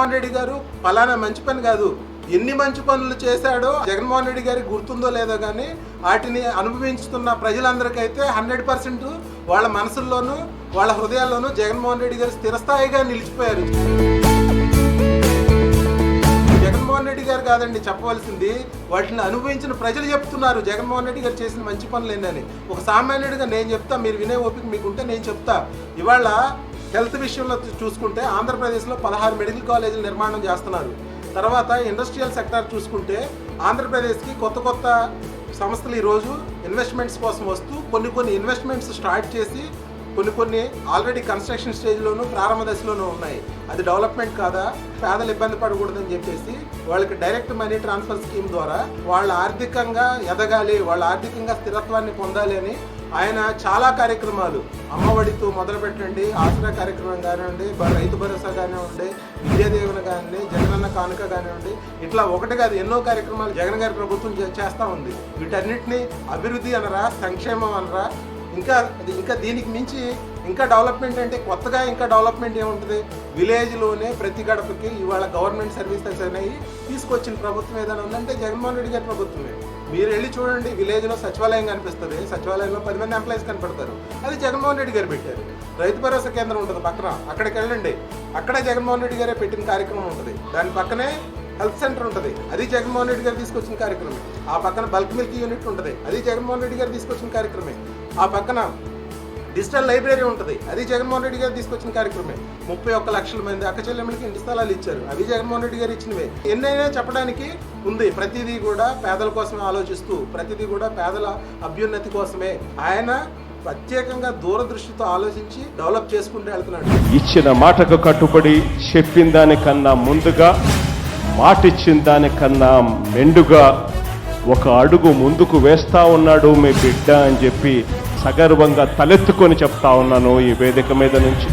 జగన్మోహన్ రెడ్డి గారు ఫలానా మంచి పని కాదు, ఎన్ని మంచి పనులు చేశాడో జగన్మోహన్ రెడ్డి గారికి గుర్తుందో లేదో కానీ వాటిని అనుభవించుతున్న ప్రజలందరికైతే 100% వాళ్ళ మనసుల్లోనూ వాళ్ళ హృదయాల్లోనూ జగన్మోహన్ రెడ్డి గారు స్థిరస్థాయిగా నిలిచిపోయారు. జగన్మోహన్ రెడ్డి గారు కాదండి చెప్పవలసింది, వాటిని అనుభవించిన ప్రజలు చెప్తున్నారు జగన్మోహన్ రెడ్డి గారు చేసిన మంచి పనులు ఏంటని. ఒక సామాన్యుడిగా నేను చెప్తా, మీరు వినే ఓపిక మీకుంటే నేను చెప్తా. ఇవాళ హెల్త్ విషయంలో చూసుకుంటే ఆంధ్రప్రదేశ్లో 16 మెడికల్ కాలేజీలు నిర్మాణం చేస్తున్నారు. తర్వాత ఇండస్ట్రియల్ సెక్టార్ చూసుకుంటే ఆంధ్రప్రదేశ్కి కొత్త సంస్థలు ఈరోజు ఇన్వెస్ట్మెంట్స్ కోసం వస్తూ కొన్ని ఇన్వెస్ట్మెంట్స్ స్టార్ట్ చేసి కొన్ని ఆల్రెడీ కన్స్ట్రక్షన్ స్టేజ్లోనూ ప్రారంభ దశలోనూ ఉన్నాయి. అది డెవలప్మెంట్ కాదా? పేదలు ఇబ్బంది పడకూడదని చెప్పేసి వాళ్ళకి డైరెక్ట్ మనీ ట్రాన్స్ఫర్ స్కీమ్ ద్వారా వాళ్ళ ఆర్థికంగా ఎదగాలి, వాళ్ళ ఆర్థికంగా స్థిరత్వాన్ని పొందాలి అని ఆయన చాలా కార్యక్రమాలు, అమ్మఒడితో మొదలు పెట్టండి, ఆసరా కార్యక్రమం కానివ్వండి, రైతు భరోసా కానివ్వండి, విద్యాదీవెన కానివ్వండి, జగనన్న కానుక కానివ్వండి, ఇట్లా ఒకటి కాదు ఎన్నో కార్యక్రమాలు జగన్ గారి ప్రభుత్వం చేస్తూ ఉంది. వీటన్నిటిని అభివృద్ధి అనరా, సంక్షేమం అనరా, ఇంకా దీనికి మించి ఇంకా డెవలప్మెంట్ అంటే కొత్తగా ఇంకా డెవలప్మెంట్ ఏముంటుంది? విలేజ్లోనే ప్రతి గడపకి ఇవాళ గవర్నమెంట్ సర్వీసెస్ అనేవి తీసుకొచ్చిన ప్రభుత్వం ఏదైనా ఉందంటే జగన్మోహన్ రెడ్డి గారి ప్రభుత్వమే. మీరు వెళ్ళి చూడండి, విలేజ్లో సచివాలయం కనిపిస్తుంది, సచివాలయంలో 10 మంది ఎంప్లాయీస్ కనపడతారు, అది జగన్మోహన్ రెడ్డి గారు పెట్టారు. రైతు భరోసా కేంద్రం ఉంటుంది పక్కన, అక్కడికి వెళ్ళండి, అక్కడే జగన్మోహన్ రెడ్డి గారే పెట్టిన కార్యక్రమం ఉంటుంది. దాని పక్కనే హెల్త్ సెంటర్ ఉంటుంది, అది జగన్మోహన్ రెడ్డి గారు తీసుకొచ్చిన కార్యక్రమే. ఆ పక్కన బల్క్ మిల్క్ యూనిట్ ఉంటుంది, అది జగన్మోహన్ రెడ్డి గారు తీసుకొచ్చిన కార్యక్రమే. ఆ పక్కన డిజిటల్ లైబ్రరీ ఉంటుంది, అది జగన్మోహన్ రెడ్డి గారు తీసుకొచ్చిన కార్యక్రమే. 31 లక్షల మంది అక్క చెల్లెమ్మలకి ఇంటి స్థలాలు ఇచ్చారు, అవి జగన్మోహన్ రెడ్డి గారు ఇచ్చినవే. ఎన్నైనా చెప్పడానికి ఉంది. ప్రతిదీ కూడా పేదల కోసమే ఆలోచిస్తూ, ప్రతిదీ కూడా పేదల అభ్యున్నతి కోసమే ఆయన ప్రత్యేకంగా దూరదృష్టితో ఆలోచించి డెవలప్ చేసుకుంటూ వెళ్తున్నాడు. ఇచ్చిన మాటకు కట్టుబడి చెప్పిన దానికన్నా ముందుగా, మాటిచ్చిన దానికన్నా మెండుగా ఒక అడుగు ముందుకు వేస్తా ఉన్నాడు మీ బిడ్డ అని చెప్పి సగర్వంగా తలెత్తుకొని చెప్తా ఉన్నాను ఈ వేదిక మీద నుంచి.